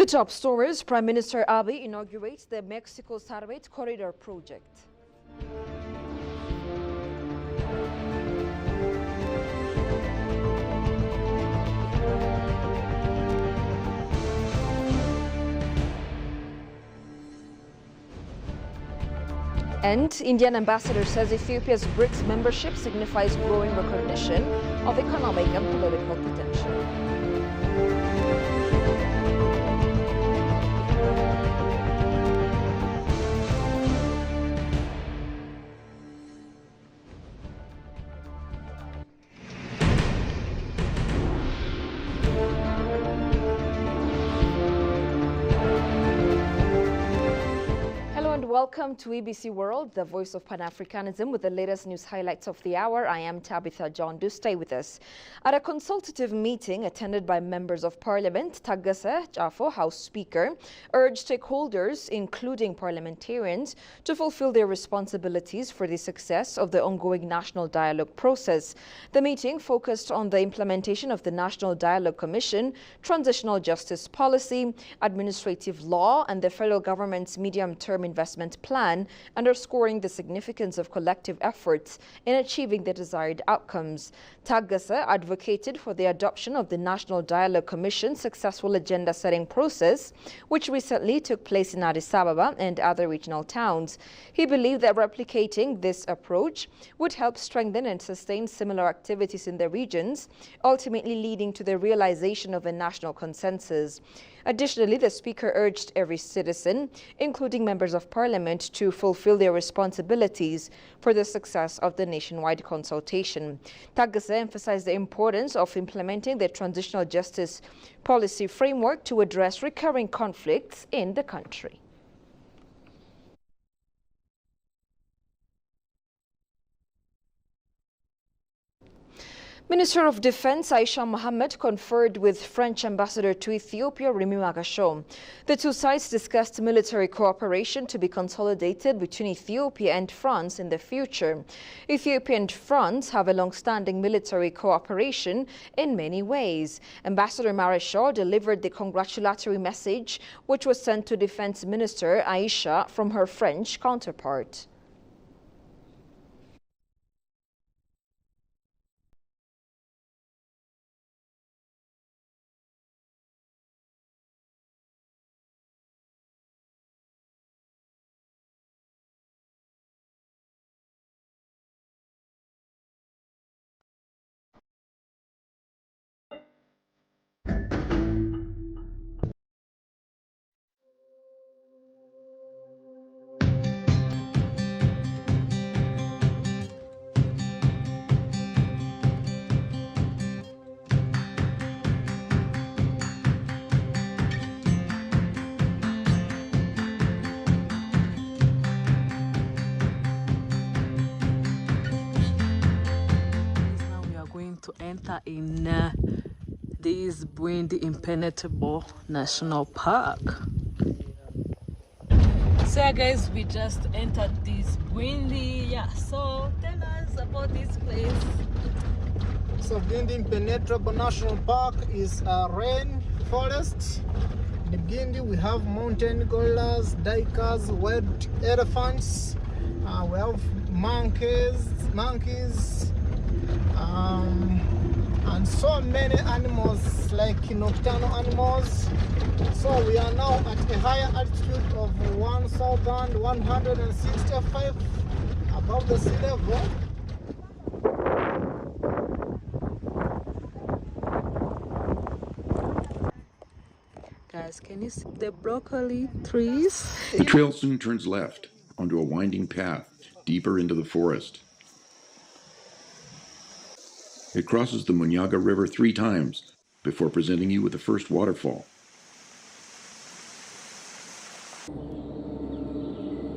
To top stories, Prime Minister Abiy inaugurates the Mexico Satellite Corridor project. And Indian ambassador says Ethiopia's BRICS membership signifies growing recognition of economic and political potential. Welcome to ABC World, the voice of Pan-Africanism, with the latest news highlights of the hour. I am Tabitha John. Do stay with us. At a consultative meeting attended by members of Parliament, Tagase Jafo, House Speaker, urged stakeholders, including parliamentarians, to fulfill their responsibilities for the success of the ongoing national dialogue process. The meeting focused on the implementation of the National Dialogue Commission, transitional justice policy, administrative law, and the federal government's medium-term investment plan, underscoring the significance of collective efforts in achieving the desired outcomes. Tagase advocated for the adoption of the National Dialogue Commission's successful agenda-setting process, which recently took place in Addis Ababa and other regional towns. He believed that replicating this approach would help strengthen and sustain similar activities in the regions, ultimately leading to the realization of a national consensus. Additionally, the Speaker urged every citizen, including members of Parliament, to fulfill their responsibilities for the success of the nationwide consultation. Tagase emphasized the importance of implementing the transitional justice policy framework to address recurring conflicts in the country. Minister of Defense Aisha Mohammed conferred with French Ambassador to Ethiopia Remi Magasho. The two sides discussed military cooperation to be consolidated between Ethiopia and France in the future. Ethiopia and France have a long-standing military cooperation in many ways. Ambassador Magasho delivered the congratulatory message, which was sent to Defense Minister Aisha from her French counterpart. To enter in this Bwindi Impenetrable National Park. So yeah, guys, we just entered this Bwindi. Yeah, so tell us about this place. So Bwindi Impenetrable National Park is a rain forest. In Bwindi we have mountain gorillas, duikers, wild elephants, we have monkeys, and so many animals like nocturnal animals. So we are now at a higher altitude of 1,165 above the sea level. Guys, can you see the broccoli trees? The trail soon turns left onto a winding path deeper into the forest. It crosses the Munyaga River 3 times before presenting you with the first waterfall.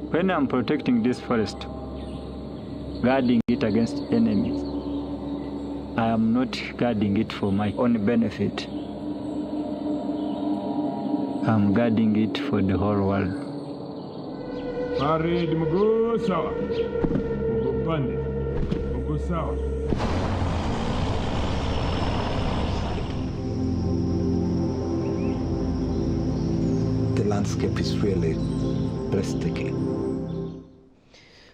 When I'm protecting this forest, guarding it against enemies, I am not guarding it for my own benefit. I'm guarding it for the whole world. Farid mguu sawa. Mguu pande. Mguu sawa. landscape is really breathtaking.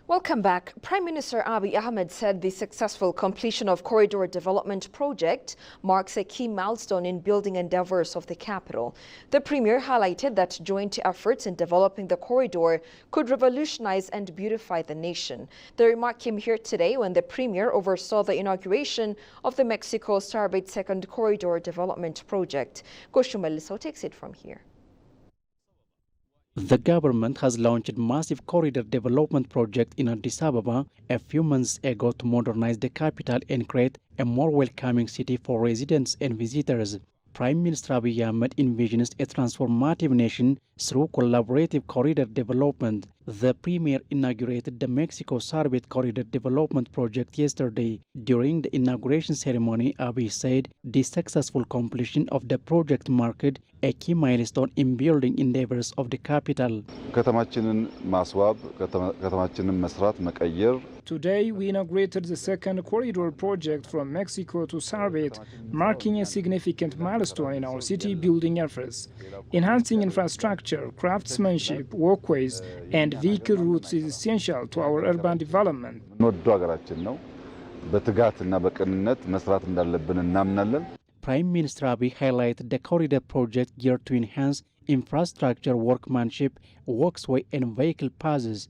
Welcome back. Prime Minister Abiy Ahmed said the successful completion of corridor development project marks a key milestone in building endeavors of the capital. The Premier highlighted that joint efforts in developing the corridor could revolutionize and beautify the nation. The remark came here today when the Premier oversaw the inauguration of the Mexico-Starbate Second Corridor Development Project. Koshumeliso takes it from here. The government has launched a massive corridor development project in Addis Ababa a few months ago to modernize the capital and create a more welcoming city for residents and visitors. Prime Minister Abiy Ahmed envisions a transformative nation through collaborative corridor development. The Premier inaugurated the Mexico-Starbate Corridor Development Project yesterday. During the inauguration ceremony, Abiy said the successful completion of the project marked a key milestone in building endeavors of the capital. Today, we inaugurated the second corridor project from Mexico to Starbate, marking a significant milestone in our city-building efforts. Enhancing infrastructure, craftsmanship, walkways, and vehicle routes is essential to our urban development. Prime Minister Abiy highlighted the corridor project geared to enhance infrastructure, workmanship, walkway and vehicle passes.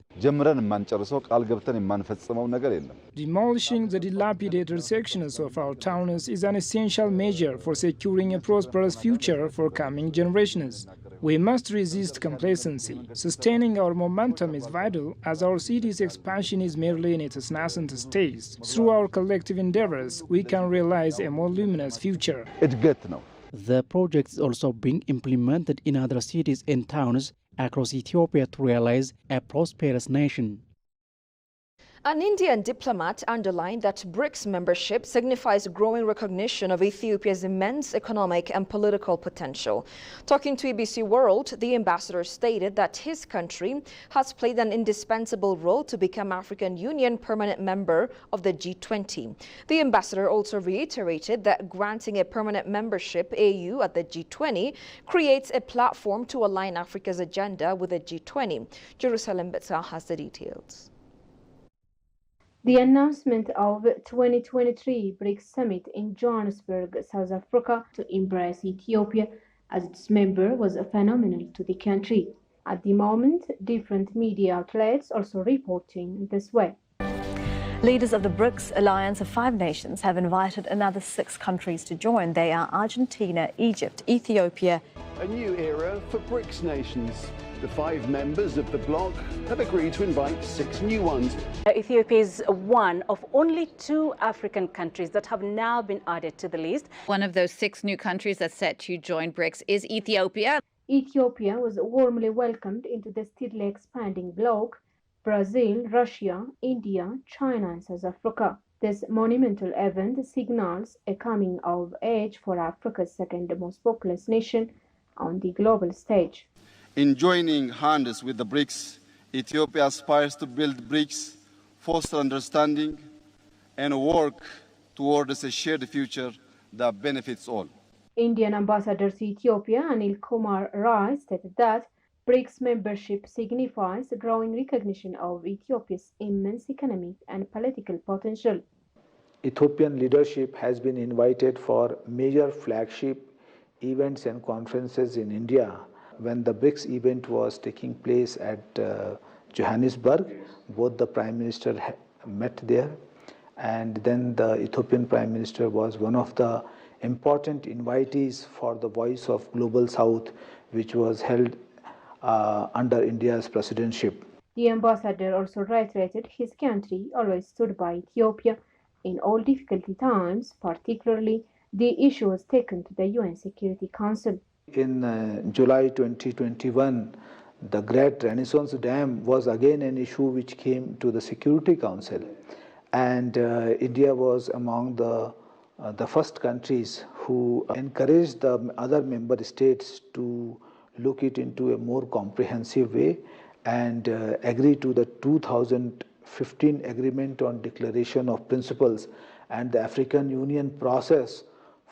Demolishing the dilapidated sections of our towns is an essential measure for securing a prosperous future for coming generations. We must resist complacency. Sustaining our momentum is vital, as our city's expansion is merely in its nascent stage. Through our collective endeavors, we can realize a more luminous future. The project is also being implemented in other cities and towns across Ethiopia to realize a prosperous nation. An Indian diplomat underlined that BRICS membership signifies growing recognition of Ethiopia's immense economic and political potential. Talking to ABC World, the ambassador stated that his country has played an indispensable role to become African Union permanent member of the G20. The ambassador also reiterated that granting a permanent membership AU at the G20 creates a platform to align Africa's agenda with the G20. Jerusalem Betsa has the details. The announcement of 2023 BRICS Summit in Johannesburg, South Africa, to embrace Ethiopia as its member was phenomenal to the country. At the moment, different media outlets also reporting this way. Leaders of the BRICS alliance of 5 nations have invited another 6 countries to join. They are Argentina, Egypt, Ethiopia. A new era for BRICS nations. The 5 members of the bloc have agreed to invite 6 new ones. Ethiopia is one of only 2 African countries that have now been added to the list. One of those 6 new countries that's set to join BRICS is Ethiopia. Ethiopia was warmly welcomed into the steadily expanding bloc. Brazil, Russia, India, China and South Africa. This monumental event signals a coming of age for Africa's second most populous nation on the global stage. In joining hands with the BRICS, Ethiopia aspires to build BRICS, foster understanding, and work towards a shared future that benefits all. Indian Ambassador to Ethiopia, Anil Kumar Rai, stated that BRICS membership signifies growing recognition of Ethiopia's immense economic and political potential. Ethiopian leadership has been invited for major flagship events and conferences in India. When the BRICS event was taking place at Johannesburg, both the Prime Minister met there, and then the Ethiopian Prime Minister was one of the important invitees for the Voice of Global South, which was held under India's presidency. The ambassador also reiterated his country always stood by Ethiopia in all difficult times, particularly the issues taken to the UN Security Council. In July 2021, the Great Renaissance Dam was again an issue which came to the Security Council, and India was among the first countries who encouraged the other member states to look it into a more comprehensive way and agree to the 2015 Agreement on Declaration of Principles and the African Union process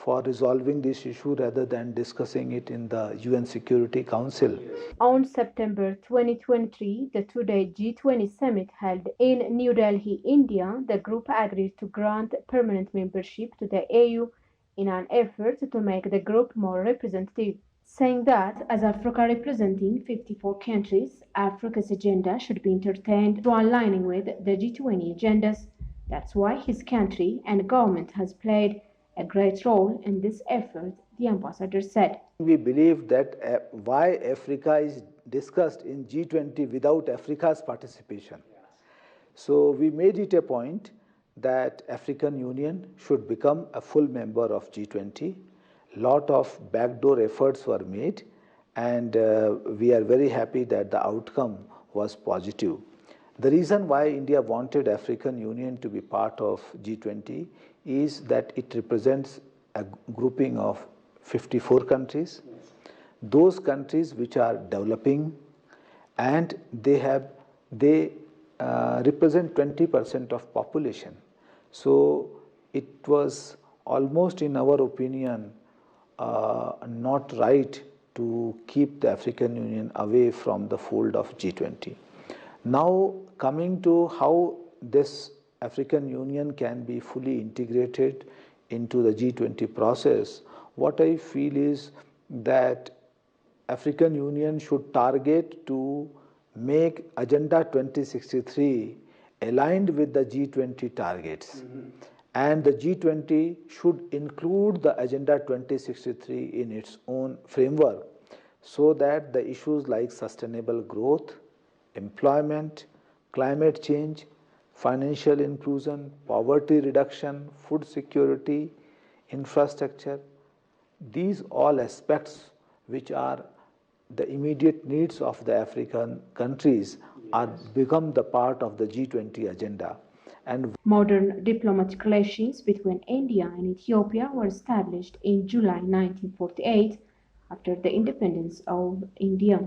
for resolving this issue rather than discussing it in the UN Security Council. On September 2023, the two-day G20 summit held in New Delhi, India, the group agreed to grant permanent membership to the AU in an effort to make the group more representative, saying that as Africa representing 54 countries, Africa's agenda should be entertained through aligning with the G20 agendas. That's why his country and government has played a great role in this effort, the ambassador said. We believe that why Africa is discussed in G20 without Africa's participation. So we made it a point that African Union should become a full member of G20. Lot of backdoor efforts were made, and we are very happy that the outcome was positive. The reason why India wanted African Union to be part of G20 is that it represents a grouping of 54 countries. Those countries which are developing, and they represent 20% of population. So it was almost, in our opinion, not right to keep the African Union away from the fold of G20. Now, coming to how this African Union can be fully integrated into the G20 process, what I feel is that African Union should target to make Agenda 2063 aligned with the G20 targets. And the G20 should include the Agenda 2063 in its own framework, so that the issues like sustainable growth, employment, climate change, financial inclusion, poverty reduction, food security, infrastructure, these all aspects which are the immediate needs of the African countries are become the part of the G20 agenda. And modern diplomatic relations between India and Ethiopia were established in July 1948 after the independence of India.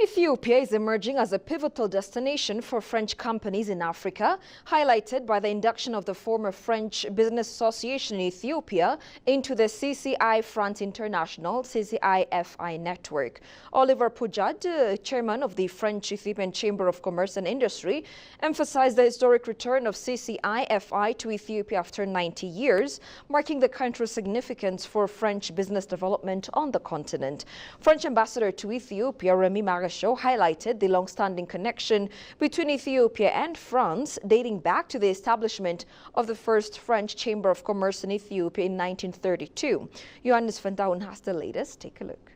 Ethiopia is emerging as a pivotal destination for French companies in Africa, highlighted by the induction of the former French Business Association in Ethiopia into the CCI France International CCI-FI network. Oliver Pujad, chairman of the French Ethiopian Chamber of Commerce and Industry, emphasized the historic return of CCI-FI to Ethiopia after 90 years, marking the country's significance for French business development on the continent. French ambassador to Ethiopia, Remy highlighted the long-standing connection between Ethiopia and France, dating back to the establishment of the first French Chamber of Commerce in Ethiopia in 1932. Johannes van Douwen has the latest. Take a look.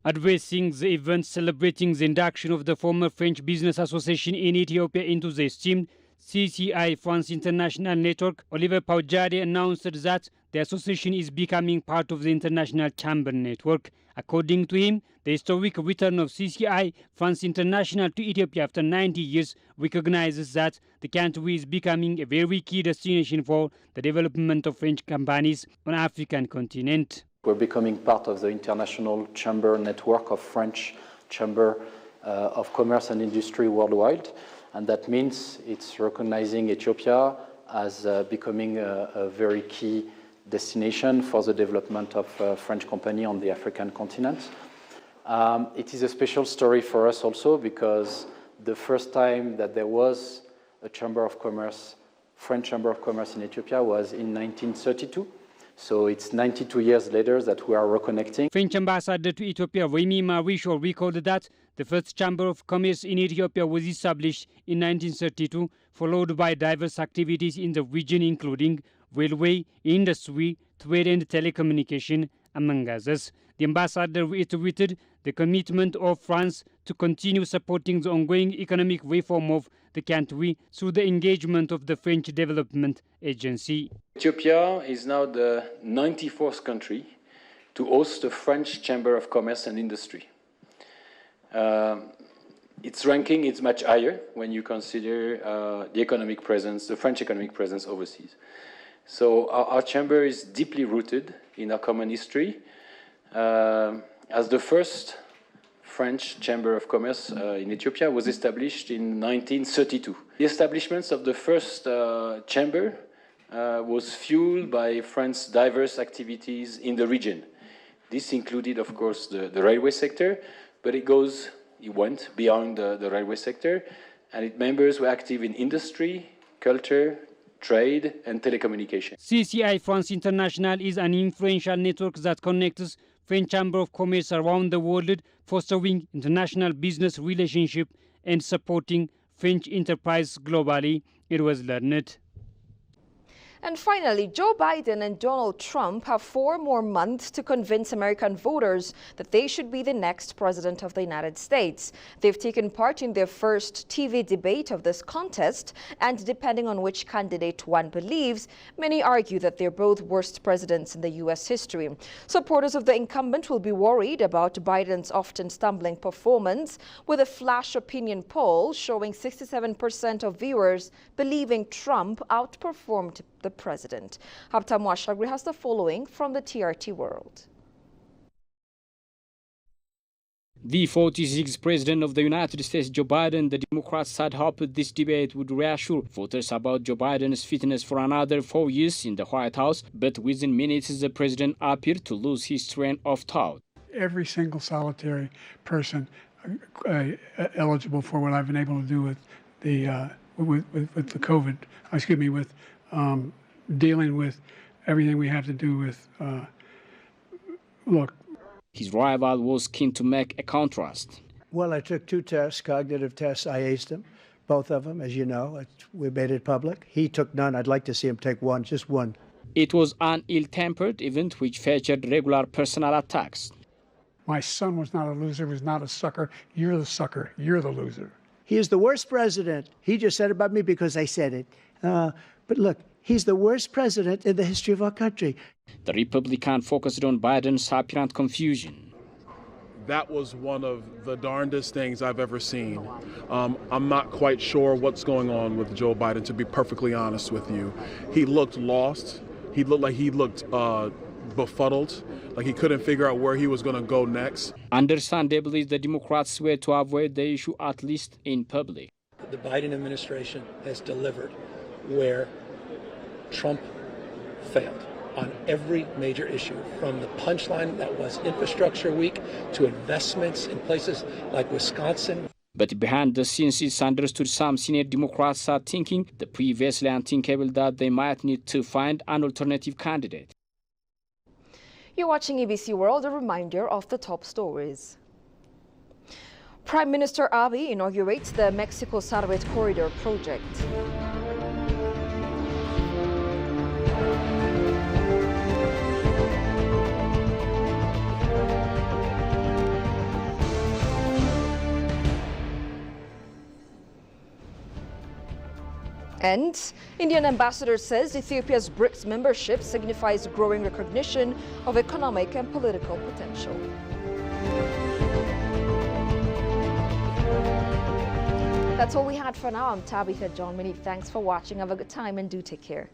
Addressing the event celebrating the induction of the former French Business Association in Ethiopia into the esteemed CCI France International Network, Oliver Pujade announced that the association is becoming part of the International Chamber Network. According to him, the historic return of CCI France International to Ethiopia after 90 years recognizes that the country is becoming a very key destination for the development of French companies on the African continent. We're becoming part of the International Chamber Network of French Chamber of Commerce and Industry worldwide. And that means it's recognizing Ethiopia as becoming a very key destination for the development of French company on the African continent. It is a special story for us also because the first time that there was a Chamber of Commerce, French Chamber of Commerce in Ethiopia was in 1932. So it's 92 years later that we are reconnecting. French ambassador to Ethiopia, Remy Marichal, recorded that the first Chamber of Commerce in Ethiopia was established in 1932, followed by diverse activities in the region, including railway, industry, trade and telecommunication, among others. The ambassador reiterated the commitment of France to continue supporting the ongoing economic reform of the country through the engagement of the French Development Agency. Ethiopia is now the 94th country to host the French Chamber of Commerce and Industry. Its ranking is much higher when you consider the economic presence, the French economic presence overseas. So our chamber is deeply rooted in our common history, as the first French Chamber of Commerce in Ethiopia was established in 1932. The establishment of the first chamber was fueled by France's diverse activities in the region. This included, of course, the railway sector, but it went beyond the railway sector, and its members were active in industry, culture, trade, and telecommunication. CCI France International is an influential network that connects French Chamber of Commerce around the world, fostering international business relationships and supporting French enterprise globally, it was learned. And finally, Joe Biden and Donald Trump have 4 more months to convince American voters that they should be the next president of the United States. They've taken part in their first TV debate of this contest, and depending on which candidate one believes, many argue that they're both worst presidents in the U.S. history. Supporters of the incumbent will be worried about Biden's often stumbling performance, with a flash opinion poll showing 67% of viewers believing Trump outperformed the president. Haptam Washagri has the following from the TRT World. The 46th President of the United States, Joe Biden, the Democrats had hoped this debate would reassure voters about Joe Biden's fitness for another 4 years in the White House, but within minutes the president appeared to lose his train of thought. Every single solitary person eligible for what I've been able to do with the with the COVID, with dealing with everything we have to do with, look. His rival was keen to make a contrast. Well, I took 2 tests, cognitive tests. I aced them, both of them, as you know. We made it public. He took none. I'd like to see him take one, just one. It was an ill-tempered event which featured regular personal attacks. My son was not a loser, was not a sucker. You're the sucker. You're the loser. He is the worst president. He just said about me because I said it. But look, he's the worst president in the history of our country. The Republican focused on Biden's apparent confusion. That was one of the darndest things I've ever seen. I'm not quite sure what's going on with Joe Biden, to be perfectly honest with you. He looked lost. He looked befuddled, like he couldn't figure out where he was going to go next. Understandably, the Democrats were to avoid the issue, at least in public. The Biden administration has delivered where Trump failed on every major issue, from the punchline that was infrastructure week to investments in places like Wisconsin. But behind the scenes, it's understood some senior Democrats are thinking the previously unthinkable that they might need to find an alternative candidate. You're watching ABC World, a reminder of the top stories. Prime Minister Abiy inaugurates the Mexico-Sarvet Corridor project. And Indian ambassador says Ethiopia's BRICS membership signifies growing recognition of economic and political potential. That's all we had for now. I'm Tabitha John. Many thanks for watching. Have a good time and do take care.